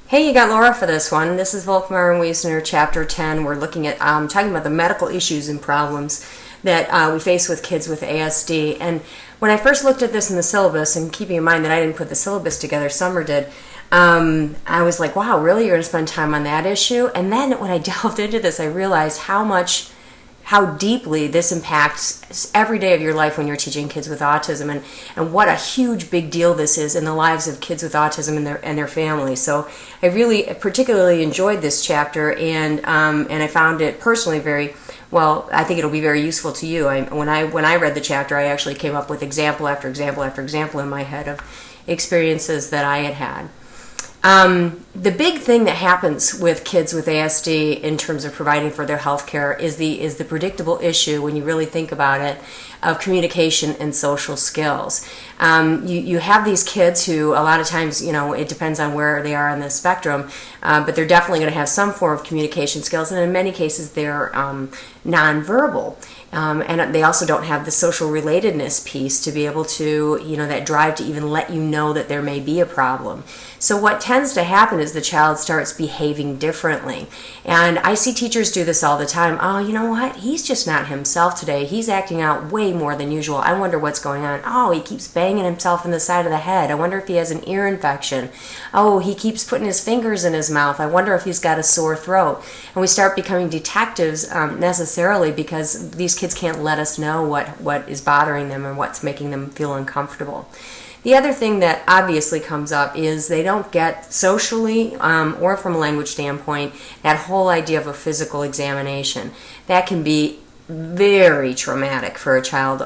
Hey, you got Laura for this one. This is Volkmar and Wiesner, Chapter 10. We're looking at talking about the medical issues and problems that we face with kids with ASD. And when I first looked at this in the syllabus, and keeping in mind that I didn't put the syllabus together, Summer did, I was like, wow, really? You're going to spend time on that issue? And then when I delved into this, I realized how deeply this impacts every day of your life when you're teaching kids with autism, and what a huge big deal this is in the lives of kids with autism and their families. So I really particularly enjoyed this chapter, and I found it personally very well. I think it'll be very useful to you. When I read the chapter, I actually came up with example after example after example in my head of experiences that I had had. The big thing that happens with kids with ASD in terms of providing for their health care is the predictable issue, when you really think about it, of communication and social skills. You have these kids who a lot of times, it depends on where they are on the spectrum, but they're definitely going to have some form of communication skills, and in many cases they're nonverbal. And they also don't have the social relatedness piece to be able to, that drive to even let you know that there may be a problem. So what tends to happen is the child starts behaving differently. And I see teachers do this all the time. Oh, you know what? He's just not himself today. He's acting out way more than usual. I wonder what's going on. Oh, he keeps banging himself in the side of the head. I wonder if he has an ear infection. Oh, he keeps putting his fingers in his mouth. I wonder if he's got a sore throat. And we start becoming detectives necessarily, because these kids can't let us know what is bothering them and what's making them feel uncomfortable. The other thing that obviously comes up is they don't get socially or from a language standpoint that whole idea of a physical examination. That can be very traumatic for a child,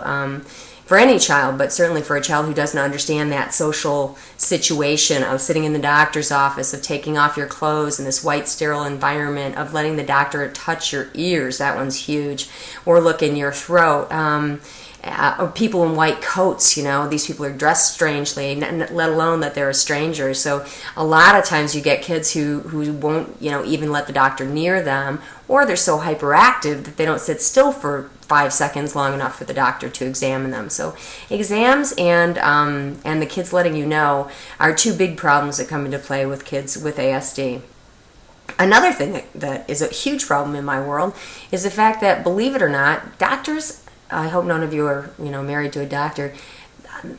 for any child, but certainly for a child who doesn't understand that social situation of sitting in the doctor's office, of taking off your clothes in this white sterile environment, of letting the doctor touch your ears. That one's huge. Or look in your throat. Or people in white coats, these people are dressed strangely, let alone that they're a stranger. So a lot of times you get kids who won't, even let the doctor near them, or they're so hyperactive that they don't sit still for 5 seconds long enough for the doctor to examine them. So exams and the kids letting you know are two big problems that come into play with kids with ASD. Another thing that is a huge problem in my world is the fact that, believe it or not, doctors, I hope none of you are, married to a doctor,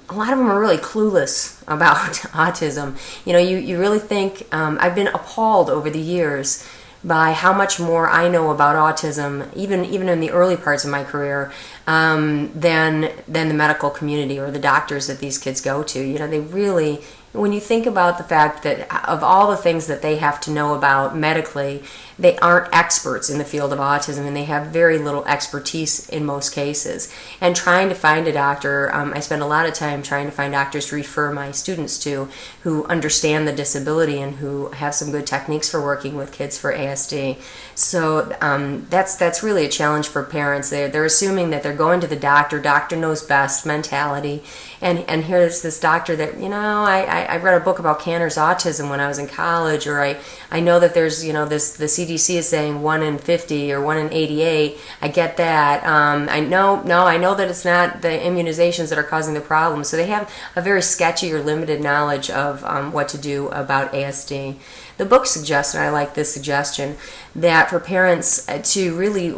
a lot of them are really clueless about autism. You really think, I've been appalled over the years by how much more I know about autism, even in the early parts of my career, than the medical community or the doctors that these kids go to. They really, when you think about the fact that of all the things that they have to know about medically, they aren't experts in the field of autism, and they have very little expertise in most cases. And trying to find a doctor, I spend a lot of time trying to find doctors to refer my students to who understand the disability and who have some good techniques for working with kids for ASD. So that's really a challenge for parents. They're assuming that they're going to the doctor knows best mentality. And here's this doctor that, I read a book about Kanner's autism when I was in college, or I know that there's, the CDC is saying 1 in 50 or 1 in 88. I get that. I know that it's not the immunizations that are causing the problem. So they have a very sketchy or limited knowledge of what to do about ASD. The book suggests, and I like this suggestion, that for parents to really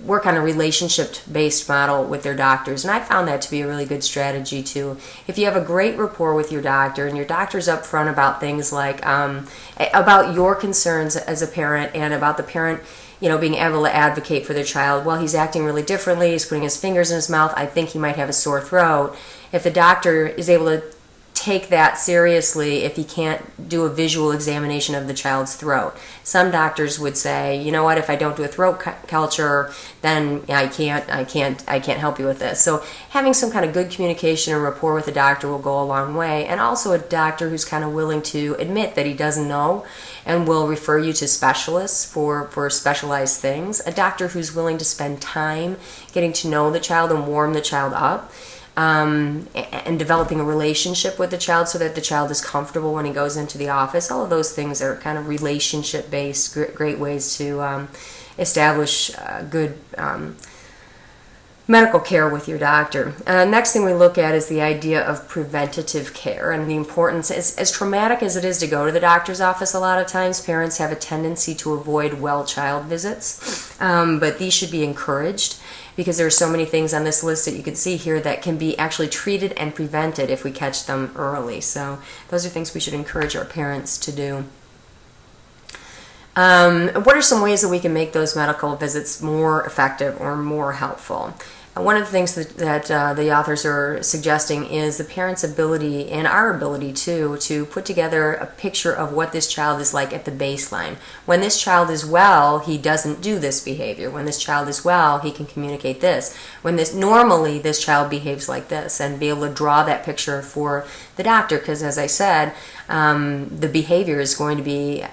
work on a relationship-based model with their doctors. And I found that to be a really good strategy too. If you have a great rapport with your doctor, and your doctor's upfront about things like about your concerns as a parent, and about the parent being able to advocate for their child. Well, he's acting really differently, he's putting his fingers in his mouth, I think he might have a sore throat. If the doctor is able to take that seriously, if he can't do a visual examination of the child's throat. Some doctors would say, you know what, if I don't do a throat culture, then I can't help you with this. So having some kind of good communication and rapport with the doctor will go a long way. And also a doctor who's kind of willing to admit that he doesn't know and will refer you to specialists for specialized things. A doctor who's willing to spend time getting to know the child and warm the child up. And developing a relationship with the child so that the child is comfortable when he goes into the office. All of those things are kind of relationship-based, great ways to establish good medical care with your doctor. Next thing we look at is the idea of preventative care and the importance. As traumatic as it is to go to the doctor's office, a lot of times parents have a tendency to avoid well child visits, but these should be encouraged because there are so many things on this list that you can see here that can be actually treated and prevented if we catch them early. So those are things we should encourage our parents to do. What are some ways that we can make those medical visits more effective or more helpful? One of the things that the authors are suggesting is the parent's ability and our ability too to put together a picture of what this child is like at the baseline. When this child is well, he doesn't do this behavior. When this child is well, he can communicate this. Normally this child behaves like this, and be able to draw that picture for the doctor, because as I said, the behavior is going to be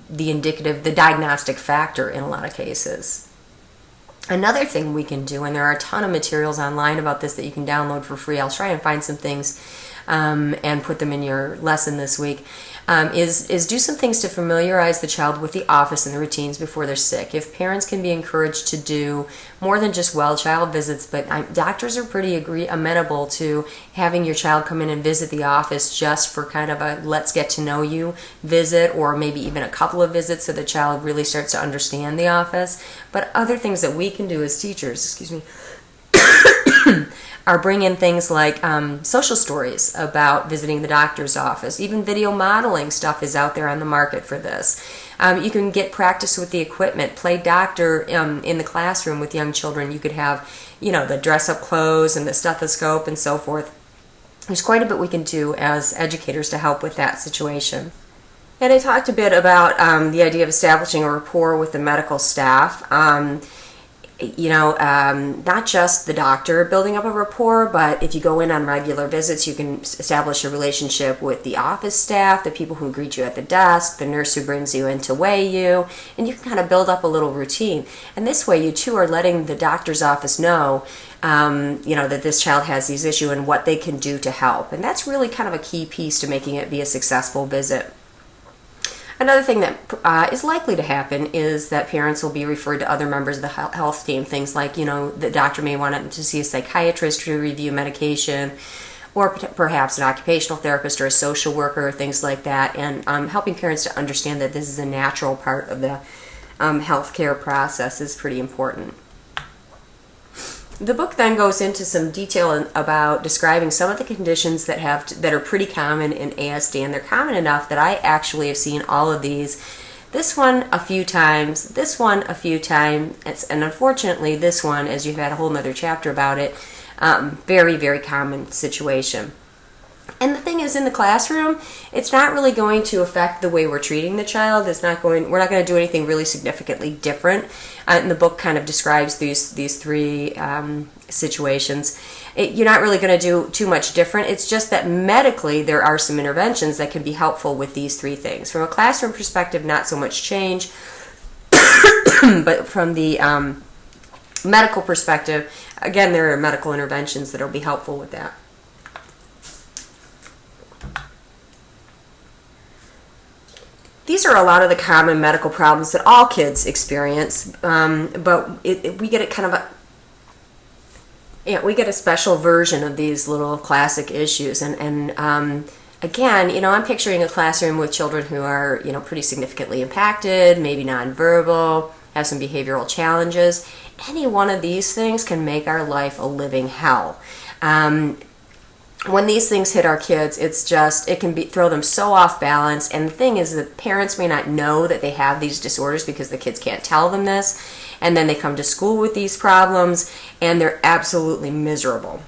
the diagnostic factor in a lot of cases. Another thing we can do, and there are a ton of materials online about this that you can download for free. I'll try and find some things and put them in your lesson this week, is do some things to familiarize the child with the office and the routines before they're sick. If parents can be encouraged to do more than just well child visits, but doctors are pretty amenable to having your child come in and visit the office just for kind of a let's get to know you visit, or maybe even a couple of visits so the child really starts to understand the office. But other things that we can do as teachers, are bring in things like social stories about visiting the doctor's office. Even video modeling stuff is out there on the market for this. You can get practice with the equipment, play doctor in the classroom with young children. You could have, the dress-up clothes and the stethoscope and so forth. There's quite a bit we can do as educators to help with that situation. And I talked a bit about the idea of establishing a rapport with the medical staff. Not just the doctor building up a rapport, but if you go in on regular visits, you can establish a relationship with the office staff, the people who greet you at the desk, the nurse who brings you in to weigh you, and you can kind of build up a little routine. And this way, you too are letting the doctor's office know, that this child has these issues and what they can do to help. And that's really kind of a key piece to making it be a successful visit. Another thing that is likely to happen is that parents will be referred to other members of the health team. Things like, the doctor may want to see a psychiatrist to review medication, or perhaps an occupational therapist or a social worker, or things like that, and helping parents to understand that this is a natural part of the healthcare process is pretty important. The book then goes into some detail about describing some of the conditions that are pretty common in ASD, and they're common enough that I actually have seen all of these. This one a few times, this one a few times, and unfortunately this one, as you've had a whole nother chapter about it, very, very common situation. And the thing is, in the classroom, it's not really going to affect the way we're treating the child. We're not going to do anything really significantly different. And the book kind of describes these three situations. You're not really going to do too much different. It's just that medically there are some interventions that can be helpful with these three things. From a classroom perspective, not so much change, but from the medical perspective, again, there are medical interventions that will be helpful with that. These are a lot of the common medical problems that all kids experience, but we get a special version of these little classic issues. And again, I'm picturing a classroom with children who are, pretty significantly impacted, maybe nonverbal, have some behavioral challenges. Any one of these things can make our life a living hell. When these things hit our kids, it can throw them so off balance. And the thing is that parents may not know that they have these disorders because the kids can't tell them this. And then they come to school with these problems and they're absolutely miserable.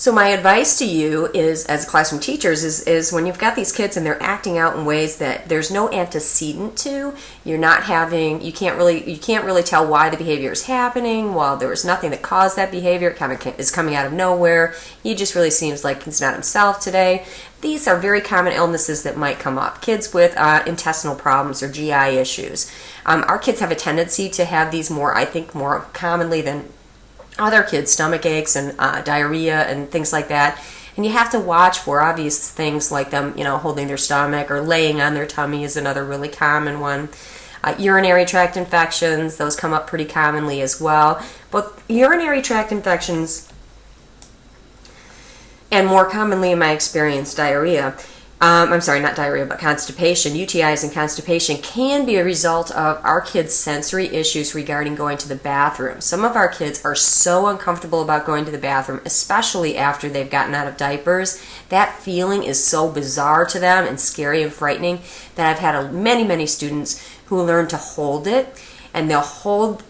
So my advice to you is, as classroom teachers, is when you've got these kids and they're acting out in ways that there's no antecedent to, you can't really tell why the behavior is happening. While there was nothing that caused that behavior, it is coming out of nowhere. He just really seems like he's not himself today. These are very common illnesses that might come up. Kids with intestinal problems or GI issues. Our kids have a tendency to have these more commonly than other kids, stomach aches and diarrhea and things like that. And you have to watch for obvious things like them, holding their stomach or laying on their tummy is another really common one. Urinary tract infections, those come up pretty commonly as well. But urinary tract infections, and more commonly in my experience, diarrhea, I'm sorry, not diarrhea, but constipation, UTIs and constipation can be a result of our kids' sensory issues regarding going to the bathroom. Some of our kids are so uncomfortable about going to the bathroom, especially after they've gotten out of diapers. That feeling is so bizarre to them and scary and frightening that I've had many students who learn to hold it, and they'll hold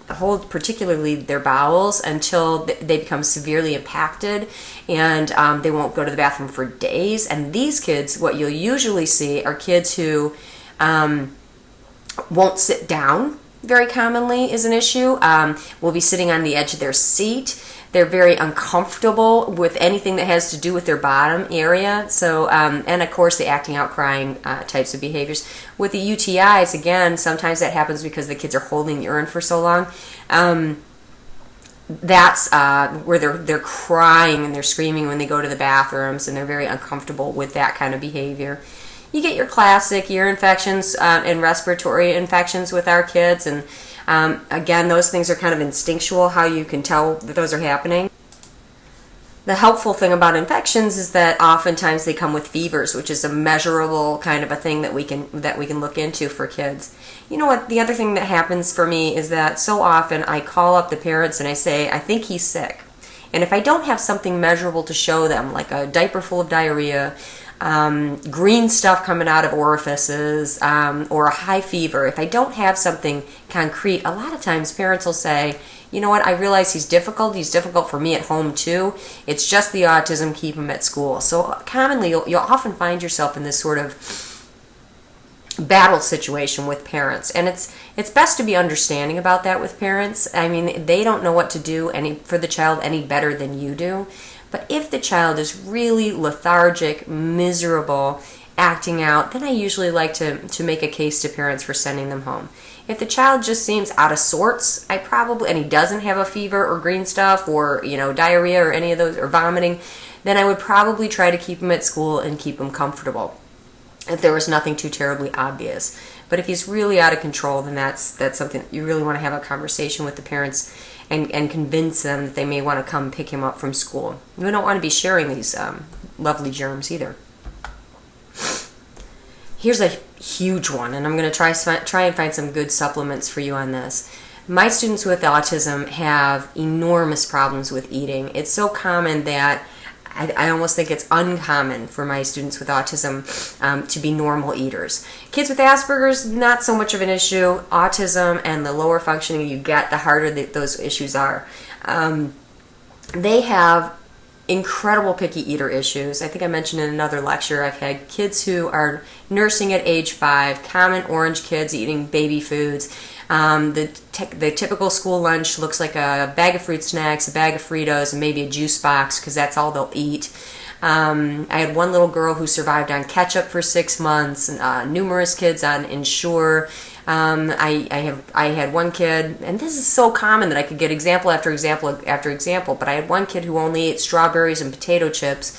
particularly their bowels until they become severely impacted, and they won't go to the bathroom for days. And these kids, what you'll usually see are kids who won't sit down. Very commonly is an issue. Will be sitting on the edge of their seat. They're very uncomfortable with anything that has to do with their bottom area. So, and of course, the acting out, crying types of behaviors. With the UTIs, again, sometimes that happens because the kids are holding urine for so long. That's where they're crying and they're screaming when they go to the bathrooms, and they're very uncomfortable with that kind of behavior. You get your classic ear infections and respiratory infections with our kids, and again, those things are kind of instinctual, how you can tell that those are happening. The helpful thing about infections is that oftentimes they come with fevers, which is a measurable kind of a thing that we can look into for kids. You know what? The other thing that happens for me is that so often I call up the parents and I say, I think he's sick. And if I don't have something measurable to show them, like a diaper full of diarrhea, green stuff coming out of orifices, or a high fever, if I don't have something concrete, a lot of times parents will say, you know what, I realize he's difficult for me at home too, it's just the autism, keep him at school. So commonly you'll often find yourself in this sort of battle situation with parents, and it's best to be understanding about that with parents. I mean, they don't know what to do for the child any better than you do. But if the child is really lethargic, miserable, acting out, then I usually like to make a case to parents for sending them home. If the child just seems out of sorts, and he doesn't have a fever or green stuff or, diarrhea or any of those, or vomiting, then I would probably try to keep him at school and keep him comfortable, if there was nothing too terribly obvious. But if he's really out of control, then that's something you really want to have a conversation with the parents and convince them that they may want to come pick him up from school. We don't want to be sharing these lovely germs either. Here's a huge one, and I'm going to try and find some good supplements for you on this. My students with autism have enormous problems with eating. It's so common that I almost think it's uncommon for my students with autism to be normal eaters. Kids with Asperger's, not so much of an issue. Autism and the lower functioning you get, the harder those issues are. They have incredible picky eater issues. I think I mentioned in another lecture, I've had kids who are nursing at age 5, common orange kids eating baby foods. The typical school lunch looks like a bag of fruit snacks, a bag of Fritos, and maybe a juice box, because that's all they'll eat. I had one little girl who survived on ketchup for 6 months, numerous kids on Ensure. I had one kid, and this is so common that I could get example after example after example, but I had one kid who only ate strawberries and potato chips.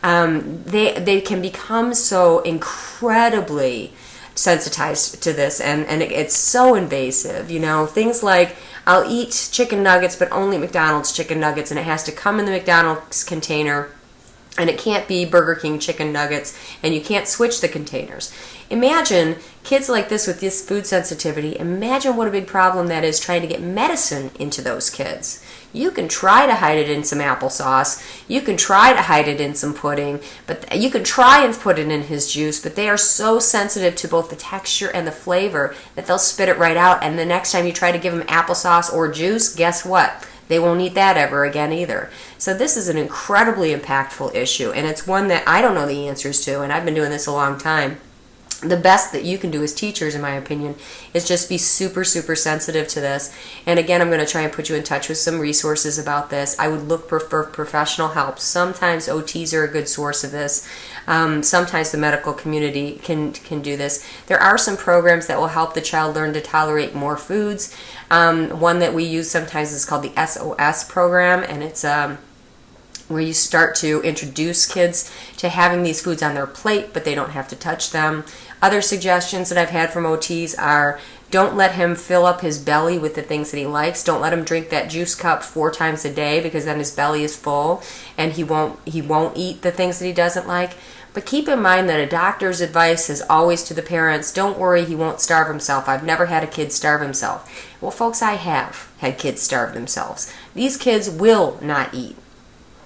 They can become so incredibly sensitized to this, and it's so invasive. Things like, I'll eat chicken nuggets, but only McDonald's chicken nuggets, and it has to come in the McDonald's container, and it can't be Burger King chicken nuggets, and you can't switch the containers. Imagine kids like this with this food sensitivity. Imagine what a big problem that is trying to get medicine into those kids. You can try to hide it in some applesauce. You can try to hide it in some pudding, but you can try and put it in his juice, but they are so sensitive to both the texture and the flavor that they'll spit it right out, and the next time you try to give them applesauce or juice, guess what? They won't eat that ever again either. So this is an incredibly impactful issue, and it's one that I don't know the answers to, and I've been doing this a long time. The best that you can do as teachers, in my opinion, is just be super, super sensitive to this. And again, I'm going to try and put you in touch with some resources about this. I would look for professional help. Sometimes OTs are a good source of this. Sometimes the medical community can do this. There are some programs that will help the child learn to tolerate more foods. One that we use sometimes is called the SOS program, and it's where you start to introduce kids to having these foods on their plate, but they don't have to touch them. Other suggestions that I've had from OTs are Don't let him fill up his belly with the things that he likes. Don't let him drink that juice cup 4 times a day, because then his belly is full and he won't eat the things that he doesn't like. But keep in mind that a doctor's advice is always to the parents, don't worry, he won't starve himself. I've never had a kid starve himself. Well, folks, I have had kids starve themselves. These kids will not eat.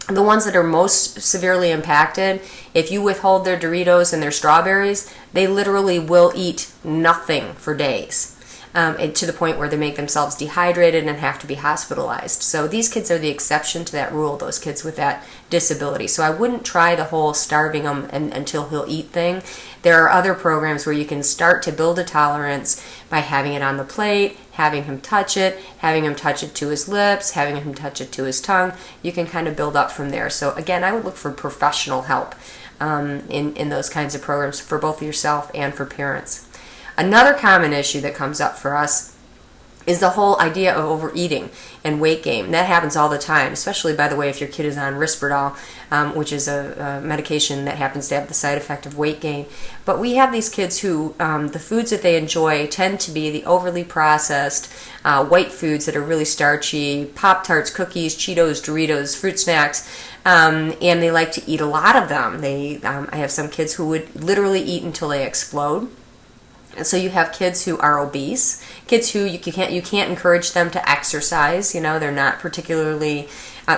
The ones that are most severely impacted, if you withhold their Doritos and their strawberries, they literally will eat nothing for days. To the point where they make themselves dehydrated and have to be hospitalized. So these kids are the exception to that rule, those kids with that disability. So I wouldn't try the whole starving him until he'll eat thing. There are other programs where you can start to build a tolerance by having it on the plate, having him touch it to his lips, having him touch it to his tongue. You can kind of build up from there. So again, I would look for professional help in those kinds of programs for both yourself and for parents. Another common issue that comes up for us is the whole idea of overeating and weight gain. That happens all the time, especially, by the way, if your kid is on Risperdal, which is a medication that happens to have the side effect of weight gain. But we have these kids who, the foods that they enjoy tend to be the overly processed white foods that are really starchy, Pop-Tarts, cookies, Cheetos, Doritos, fruit snacks, and they like to eat a lot of them. I have some kids who would literally eat until they explode. And so you have kids who are obese, kids who you can't encourage them to exercise. They're not particularly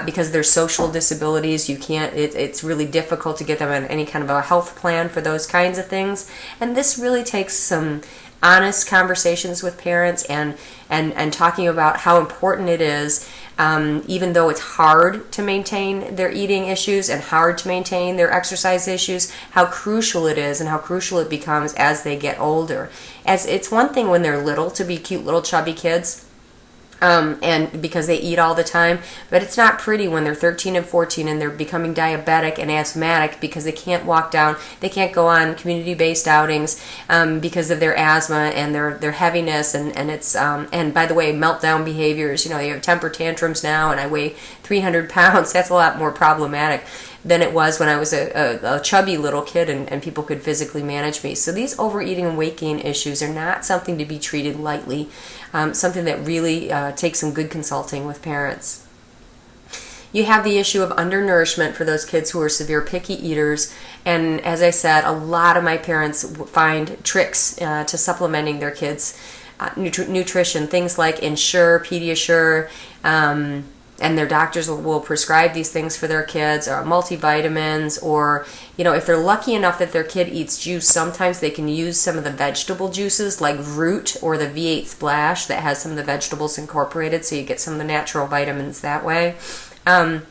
because of their social disabilities. It's really difficult to get them on any kind of a health plan for those kinds of things. And this really takes some honest conversations with parents and talking about how important it is, even though it's hard to maintain their eating issues and hard to maintain their exercise issues, how crucial it is and how crucial it becomes as they get older. As it's one thing when they're little to be cute little chubby kids, and because they eat all the time, but it's not pretty when they're 13 and 14 and they're becoming diabetic and asthmatic because they can't they can't go on community-based outings because of their asthma and their heaviness, and it's and by the way, meltdown behaviors. They have temper tantrums now, and I weigh 300 pounds. That's a lot more problematic than it was when I was a chubby little kid and people could physically manage me. So these overeating and weight gain issues are not something to be treated lightly, something that really takes some good consulting with parents. You have the issue of undernourishment for those kids who are severe picky eaters, and as I said, a lot of my parents find tricks to supplementing their kids' nutrition, things like Ensure, Pediasure, and their doctors will prescribe these things for their kids, or multivitamins, or if they're lucky enough that their kid eats juice, sometimes they can use some of the vegetable juices like Root or the V8 Splash that has some of the vegetables incorporated, so you get some of the natural vitamins that way. There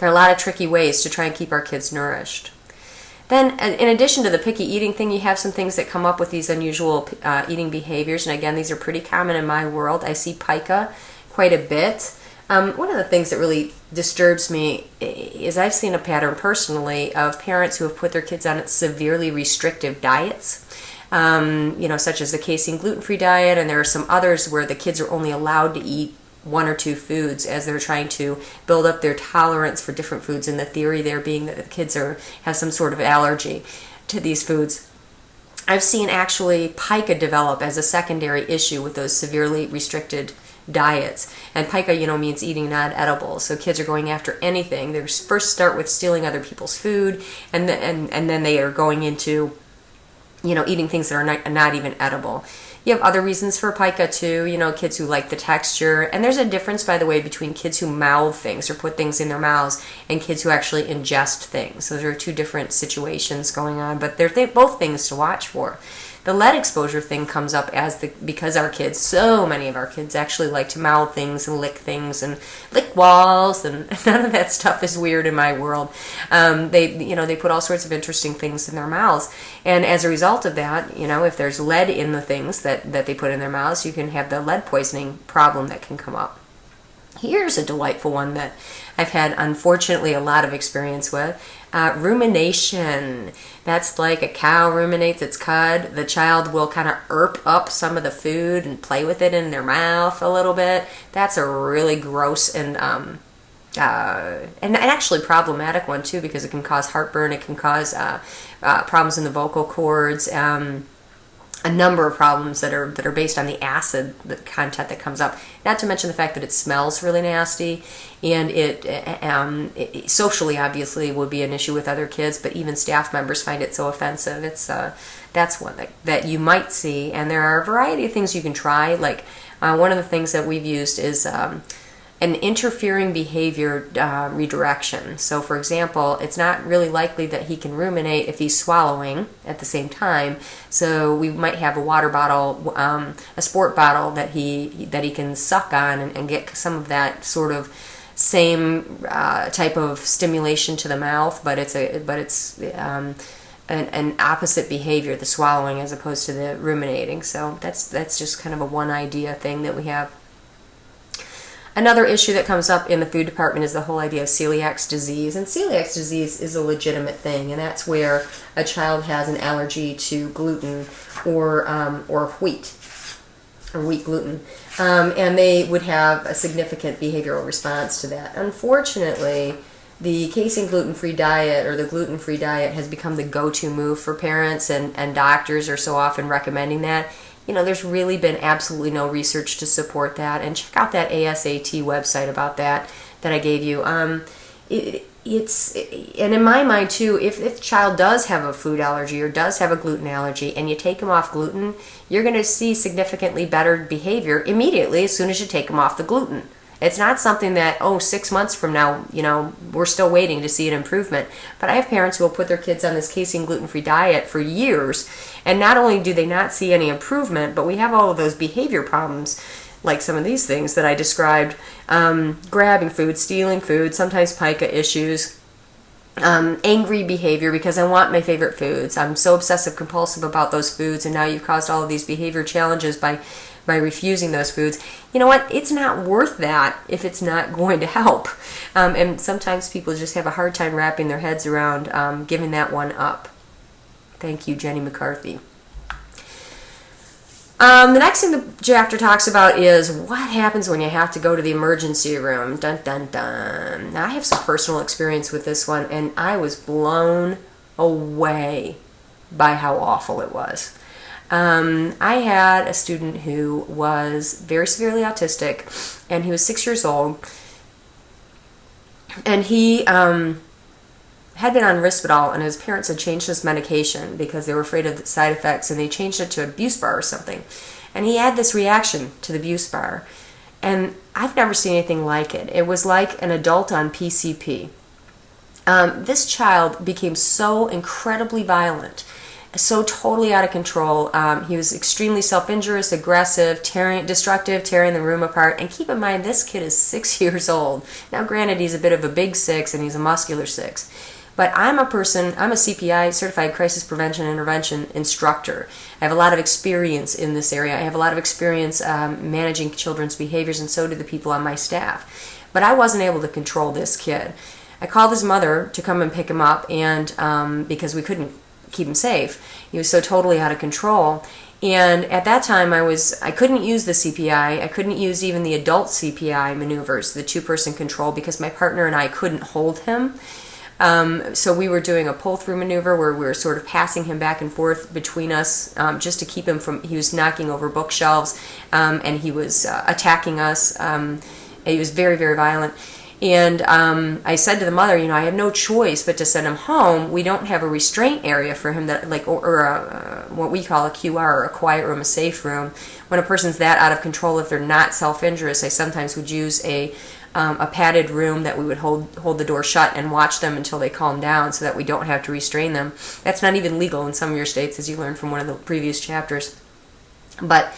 are a lot of tricky ways to try and keep our kids nourished. Then, in addition to the picky eating thing, you have some things that come up with these unusual eating behaviors, and again, these are pretty common in my world. I see pica quite a bit. One of the things that really disturbs me is I've seen a pattern personally of parents who have put their kids on severely restrictive diets, such as the casein gluten-free diet, and there are some others where the kids are only allowed to eat 1 or 2 foods as they're trying to build up their tolerance for different foods, and the theory there being that the kids have some sort of allergy to these foods. I've seen actually pica develop as a secondary issue with those severely restricted diets. And pica, means eating non-edible. So kids are going after anything. They first start with stealing other people's food, and then they are going into, eating things that are not even edible. You have other reasons for pica too, kids who like the texture. And there's a difference, by the way, between kids who mouth things or put things in their mouths and kids who actually ingest things. So there are 2 different situations going on, but they're both things to watch for. The lead exposure thing comes up because so many of our kids actually like to mouth things and lick walls, and none of that stuff is weird in my world. They put all sorts of interesting things in their mouths, and as a result of that, if there's lead in the things that they put in their mouths, you can have the lead poisoning problem that can come up. Here's a delightful one that I've had, unfortunately, a lot of experience with. Rumination. That's like a cow ruminates its cud. The child will kind of up some of the food and play with it in their mouth a little bit. That's a really gross and actually problematic one too, because it can cause heartburn. It can cause problems in the vocal cords. a number of problems that are based on the acid, the content that comes up. Not to mention the fact that it smells really nasty, and it socially obviously would be an issue with other kids, but even staff members find it so offensive. It's that's one that you might see, and there are a variety of things you can try. Like one of the things that we've used is an interfering behavior redirection. So, for example, it's not really likely that he can ruminate if he's swallowing at the same time. So we might have a water bottle, a sport bottle that he can suck on and get some of that sort of same type of stimulation to the mouth, but it's an opposite behavior, the swallowing as opposed to the ruminating. So that's just kind of a one idea thing that we have. Another issue that comes up in the food department is the whole idea of celiac disease. And celiac disease is a legitimate thing, and that's where a child has an allergy to gluten or wheat gluten. And they would have a significant behavioral response to that. Unfortunately, the casein gluten-free diet or the gluten-free diet has become the go-to move for parents, and doctors are so often recommending that. There's really been absolutely no research to support that. And check out that ASAT website about that I gave you. And in my mind too, if the child does have a food allergy or does have a gluten allergy, and you take them off gluten, you're going to see significantly better behavior immediately as soon as you take them off the gluten. It's not something that, 6 months from now, we're still waiting to see an improvement. But I have parents who will put their kids on this casein gluten-free diet for years, and not only do they not see any improvement, but we have all of those behavior problems, like some of these things that I described, grabbing food, stealing food, sometimes pica issues, angry behavior because I want my favorite foods. I'm so obsessive compulsive about those foods, and now you've caused all of these behavior challenges by refusing those foods. You know what? It's not worth that if it's not going to help. And sometimes people just have a hard time wrapping their heads around giving that one up. Thank you, Jenny McCarthy. The next thing the chapter talks about is what happens when you have to go to the emergency room. Dun, dun, dun. Now, I have some personal experience with this one, and I was blown away by how awful it was. I had a student who was very severely autistic, and he was 6 years old, and he had been on Risperdal, and his parents had changed his medication because they were afraid of the side effects, and they changed it to a Buspar or something. And he had this reaction to the Buspar, and I've never seen anything like it. It was like an adult on PCP. This child became so incredibly violent, so totally out of control. He was extremely self-injurious, aggressive, destructive, tearing the room apart. And keep in mind, this kid is 6 years old. Now, granted, he's a bit of a big 6 and he's a muscular 6. But I'm a CPI, Certified Crisis Prevention Intervention instructor. I have a lot of experience in this area. I have a lot of experience managing children's behaviors, and so do the people on my staff. But I wasn't able to control this kid. I called his mother to come and pick him up, and because we couldn't keep him safe. He was so totally out of control. And at that time, I couldn't use the CPI. I couldn't use even the adult CPI maneuvers, the 2-person control, because my partner and I couldn't hold him. So we were doing a pull-through maneuver where we were sort of passing him back and forth between us just to keep him from, he was knocking over bookshelves, and he was attacking us. He was very, very violent. And I said to the mother, I have no choice but to send him home. We don't have a restraint area for him, that or what we call a QR, or a quiet room, a safe room. When a person's that out of control, if they're not self-injurious, I sometimes would use a padded room that we would hold the door shut and watch them until they calm down, so that we don't have to restrain them. That's not even legal in some of your states, as you learned from one of the previous chapters. But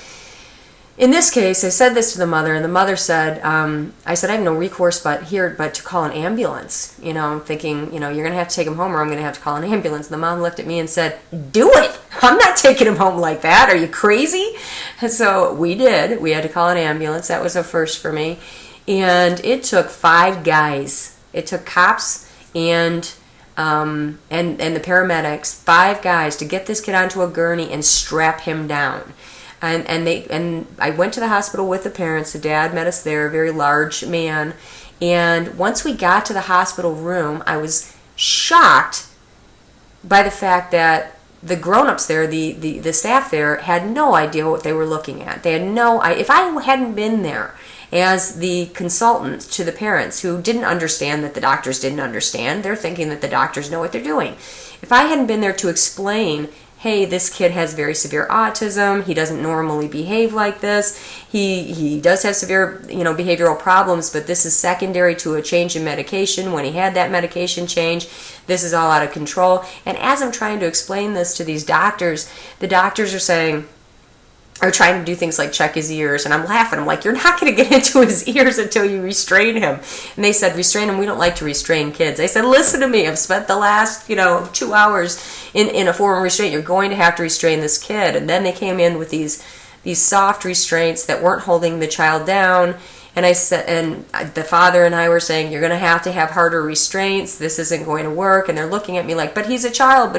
in this case, I said this to the mother, and the mother said, I said, I have no recourse but to call an ambulance. I'm thinking, you're going to have to take him home, or I'm going to have to call an ambulance. And the mom looked at me and said, do it! I'm not taking him home like that. Are you crazy? And so we did. We had to call an ambulance. That was a first for me. And it took 5 guys. It took cops and the paramedics, 5 guys, to get this kid onto a gurney and strap him down. And I went to the hospital with the parents. The dad met us there, a very large man. And once we got to the hospital room, I was shocked by the fact that the grown-ups there, the staff there, had no idea what they were looking at. They had no idea. If I hadn't been there as the consultant to the parents who didn't understand that the doctors didn't understand, they're thinking that the doctors know what they're doing. If I hadn't been there to explain, hey, this kid has very severe autism, he doesn't normally behave like this, he does have severe, behavioral problems, but this is secondary to a change in medication. When he had that medication change, this is all out of control. And as I'm trying to explain this to these doctors, the doctors are trying to do things like check his ears, and I'm laughing. I'm like, you're not going to get into his ears until you restrain him. And they said, restrain him? We don't like to restrain kids. I said, listen to me. I've spent the last, 2 hours in a form of restraint. You're going to have to restrain this kid. And then they came in with these soft restraints that weren't holding the child down. And I said, and the father and I were saying, you're going to have harder restraints. This isn't going to work. And they're looking at me like, but he's a child.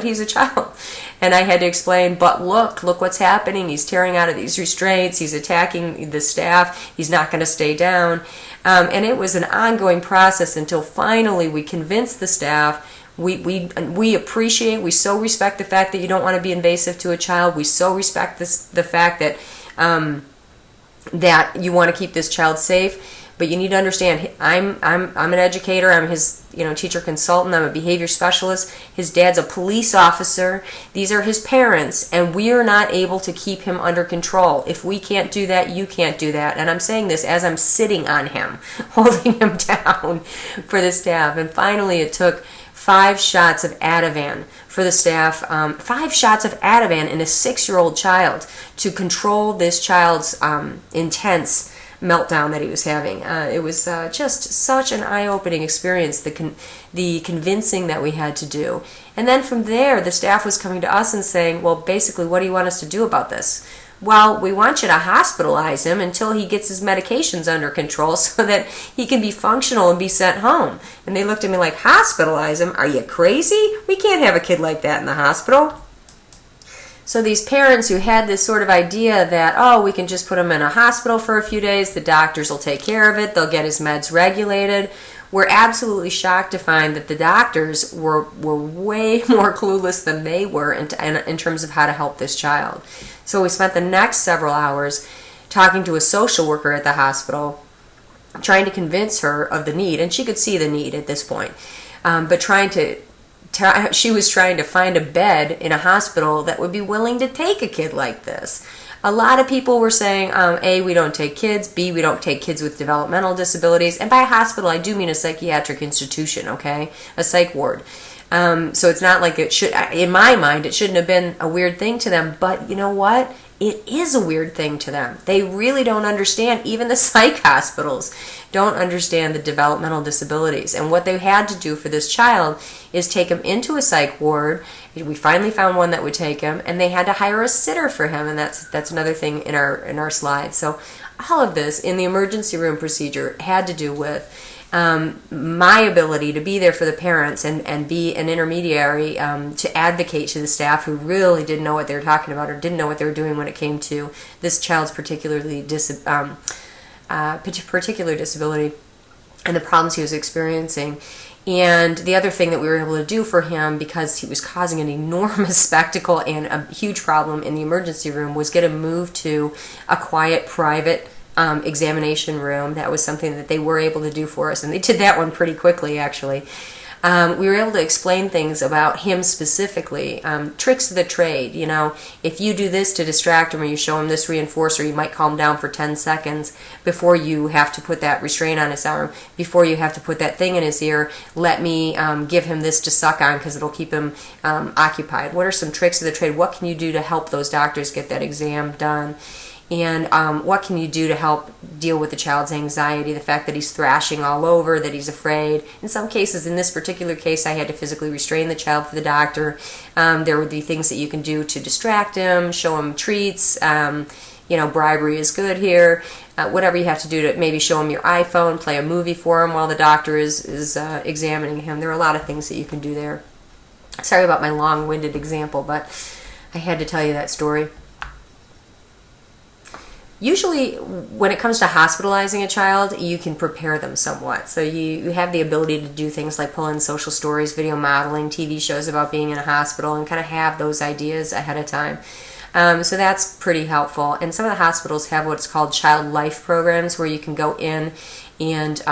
And I had to explain, but look what's happening. He's tearing out of these restraints. He's attacking the staff. He's not going to stay down. And it was an ongoing process until finally we convinced the staff. We appreciate, we so respect the fact that you don't want to be invasive to a child. We so respect the fact that that you want to keep this child safe, but you need to understand, I'm an educator, I'm his teacher consultant, I'm a behavior specialist, his dad's a police officer, these are his parents, and we are not able to keep him under control. If we can't do that, you can't do that. And I'm saying this as I'm sitting on him, holding him down for the staff. And finally it took 5 shots of Ativan for the staff, 5 shots of Ativan in a 6-year-old child to control this child's intense meltdown that he was having. It was just such an eye-opening experience, the convincing that we had to do. And then from there, the staff was coming to us and saying, well, basically, what do you want us to do about this? Well, we want you to hospitalize him until he gets his medications under control so that he can be functional and be sent home. And they looked at me like, hospitalize him? Are you crazy? We can't have a kid like that in the hospital. So these parents who had this sort of idea that, we can just put him in a hospital for a few days, the doctors will take care of it, they'll get his meds regulated, were absolutely shocked to find that the doctors were way more clueless than they were in terms of how to help this child. So we spent the next several hours talking to a social worker at the hospital, trying to convince her of the need, and she could see the need at this point, but she was trying to find a bed in a hospital that would be willing to take a kid like this. A lot of people were saying, A, we don't take kids, B, we don't take kids with developmental disabilities, and by hospital I do mean a psychiatric institution, okay, a psych ward. So it's not like it should, in my mind, it shouldn't have been a weird thing to them, but you know what? It is a weird thing to them. They really don't understand, even the psych hospitals don't understand the developmental disabilities. And what they had to do for this child is take him into a psych ward. We finally found one that would take him, and they had to hire a sitter for him, and that's another thing in our slides. So all of this in the emergency room procedure had to do with my ability to be there for the parents and be an intermediary to advocate to the staff who really didn't know what they were talking about or didn't know what they were doing when it came to this child's particular disability and the problems he was experiencing. And the other thing that we were able to do for him, because he was causing an enormous spectacle and a huge problem in the emergency room, was get him moved to a quiet, private examination room. That was something that they were able to do for us, and they did that one pretty quickly, actually. We were able to explain things about him specifically, tricks of the trade. If you do this to distract him or you show him this reinforcer, you might calm down for 10 seconds before you have to put that restraint on his arm, before you have to put that thing in his ear. Let me give him this to suck on because it'll keep him occupied. What are some tricks of the trade? What can you do to help those doctors get that exam done? And what can you do to help deal with the child's anxiety, the fact that he's thrashing all over, that he's afraid. In some cases, in this particular case, I had to physically restrain the child for the doctor. There would be things that you can do to distract him, show him treats. Bribery is good here. Whatever you have to do to maybe show him your iPhone, play a movie for him while the doctor is examining him. There are a lot of things that you can do there. Sorry about my long-winded example, but I had to tell you that story. Usually, when it comes to hospitalizing a child, you can prepare them somewhat. So you have the ability to do things like pull in social stories, video modeling, TV shows about being in a hospital, and kind of have those ideas ahead of time. So that's pretty helpful. And some of the hospitals have what's called child life programs, where you can go in and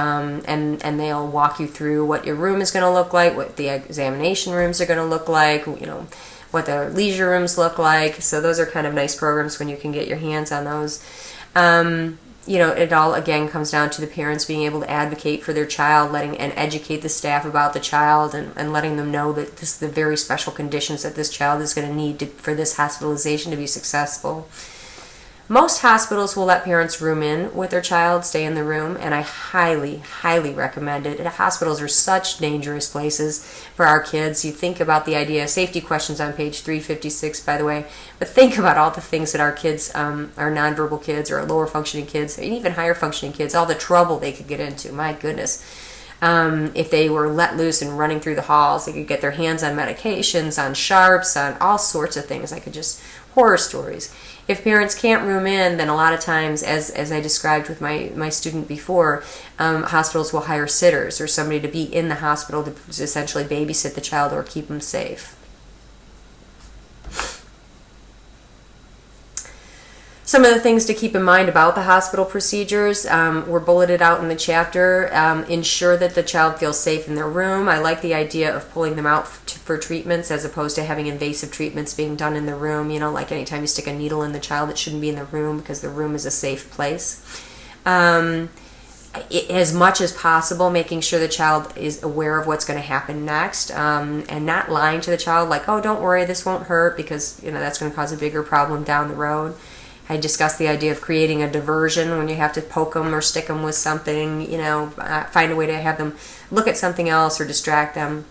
they'll walk you through what your room is going to look like, what the examination rooms are going to look like, what the leisure rooms look like. So those are kind of nice programs when you can get your hands on those. It all again comes down to the parents being able to advocate for their child, and educate the staff about the child, and letting them know that this is the very special conditions that this child is going to need for this hospitalization to be successful. Most hospitals will let parents room in with their child, stay in the room, and I highly, highly recommend it. Hospitals are such dangerous places for our kids. You think about the idea, safety questions on page 356, by the way, but think about all the things that our kids, our nonverbal kids or lower functioning kids, and even higher functioning kids, all the trouble they could get into. My goodness. If they were let loose and running through the halls, they could get their hands on medications, on sharps, on all sorts of things. Horror stories. If parents can't room in, then a lot of times, as I described with my student before, hospitals will hire sitters or somebody to be in the hospital to essentially babysit the child or keep them safe. Some of the things to keep in mind about the hospital procedures were bulleted out in the chapter. Ensure that the child feels safe in their room. I like the idea of pulling them out for treatments as opposed to having invasive treatments being done in the room. Like anytime you stick a needle in the child, it shouldn't be in the room because the room is a safe place. As much as possible, making sure the child is aware of what's going to happen next, and not lying to the child like, oh, don't worry, this won't hurt, because that's going to cause a bigger problem down the road. I discussed the idea of creating a diversion when you have to poke them or stick them with something, find a way to have them look at something else or distract them.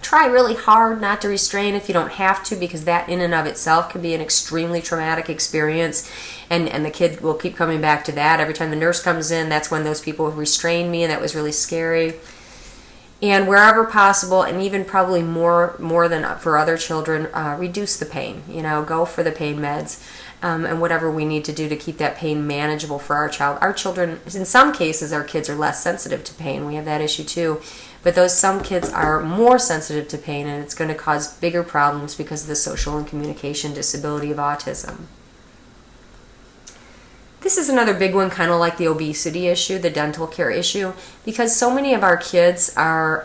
Try really hard not to restrain if you don't have to, because that in and of itself can be an extremely traumatic experience, and the kid will keep coming back to that. Every time the nurse comes in, that's when those people restrained me, and that was really scary. And wherever possible, and even probably more than for other children, reduce the pain. Go for the pain meds. And whatever we need to do to keep that pain manageable for our child. Our children, in some cases, our kids are less sensitive to pain. We have that issue too. But some kids are more sensitive to pain, and it's going to cause bigger problems because of the social and communication disability of autism. This is another big one, kind of like the obesity issue, the dental care issue, because so many of our kids are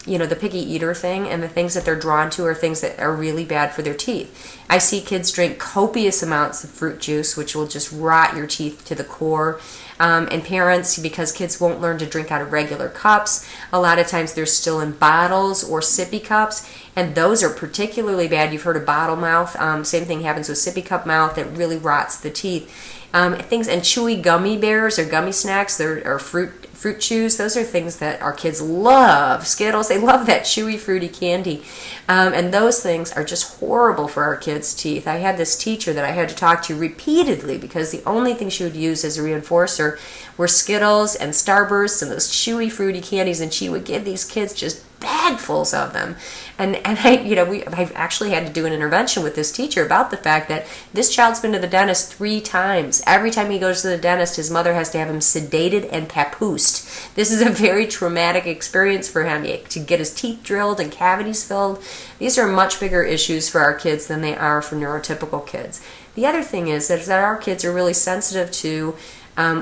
the picky eater thing, and the things that they're drawn to are things that are really bad for their teeth. I see kids drink copious amounts of fruit juice, which will just rot your teeth to the core. And parents, because kids won't learn to drink out of regular cups, a lot of times they're still in bottles or sippy cups, and those are particularly bad. You've heard of bottle mouth. Same thing happens with sippy cup mouth. It really rots the teeth. Things and chewy gummy bears or gummy snacks, or fruit chews, those are things that our kids love. Skittles, they love that chewy fruity candy, and those things are just horrible for our kids' teeth. I had this teacher that I had to talk to repeatedly because the only thing she would use as a reinforcer were Skittles and Starbursts and those chewy fruity candies, and she would give these kids just bagfuls of them. And I've actually had to do an intervention with this teacher about the fact that this child's been to the dentist 3 times. Every time he goes to the dentist, his mother has to have him sedated and papoosed. This is a very traumatic experience for him, to get his teeth drilled and cavities filled. These are much bigger issues for our kids than they are for neurotypical kids. The other thing is that our kids are really sensitive to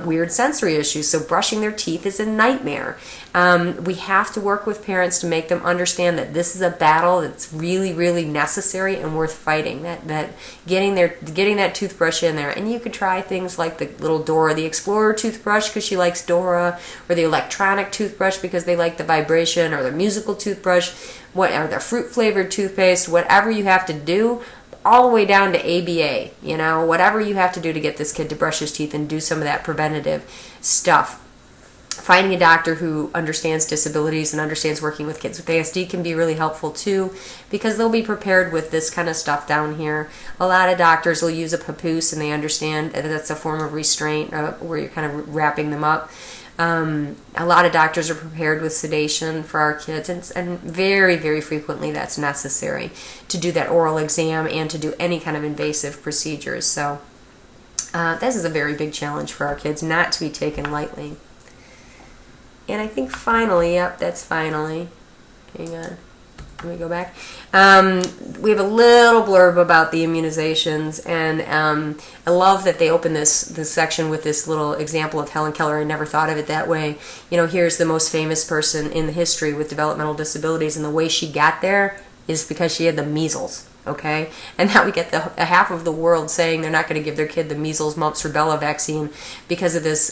weird sensory issues, so brushing their teeth is a nightmare. We have to work with parents to make them understand that this is a battle that's really, really necessary and worth fighting. That getting that toothbrush in there, and you could try things like the little Dora the Explorer toothbrush because she likes Dora, or the electronic toothbrush because they like the vibration, or the musical toothbrush, or the fruit flavored toothpaste. Whatever you have to do, all the way down to ABA, whatever you have to do to get this kid to brush his teeth and do some of that preventative stuff. Finding a doctor who understands disabilities and understands working with kids with ASD can be really helpful too, because they'll be prepared with this kind of stuff down here. A lot of doctors will use a papoose, and they understand that that's a form of restraint where you're kind of wrapping them up. A lot of doctors are prepared with sedation for our kids, and very, very frequently that's necessary to do that oral exam and to do any kind of invasive procedures. So This is a very big challenge for our kids, not to be taken lightly. And I think finally, yep, that's finally. Hang on. Let me go back. We have a little blurb about the immunizations, and I love that they open this section with this little example of Helen Keller. I never thought of it that way. You know, here's the most famous person in the history with developmental disabilities, and the way she got there is because she had the measles. Okay, and now we get the half of the world saying they're not going to give their kid the measles, mumps, rubella vaccine because of this.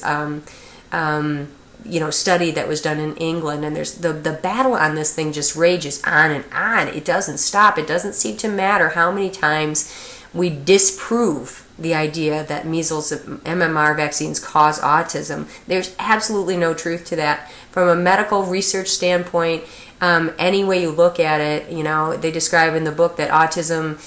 Study that was done in England, and there's the battle on this thing just rages on and on. It doesn't stop. It doesn't seem to matter how many times we disprove the idea that measles MMR vaccines cause autism. There's absolutely no truth to that. From a medical research standpoint, any way you look at it, they describe in the book that autism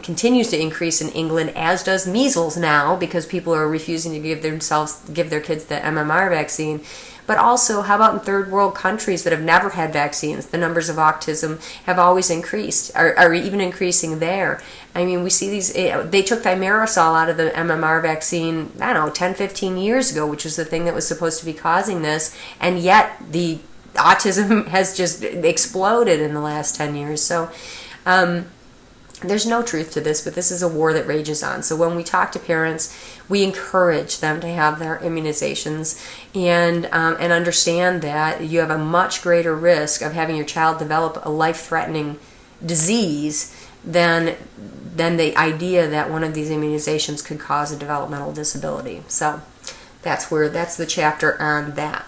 continues to increase in England, as does measles now, because people are refusing to give their kids the MMR vaccine. But also, how about in third world countries that have never had vaccines? The numbers of autism have always increased, are even increasing there. I mean, we see these, they took thimerosal out of the MMR vaccine, 10, 15 years ago, which was the thing that was supposed to be causing this, and yet the autism has just exploded in the last 10 years. So, there's no truth to this, but this is a war that rages on. So when we talk to parents, we encourage them to have their immunizations and understand that you have a much greater risk of having your child develop a life-threatening disease than the idea that one of these immunizations could cause a developmental disability. So that's the chapter on that.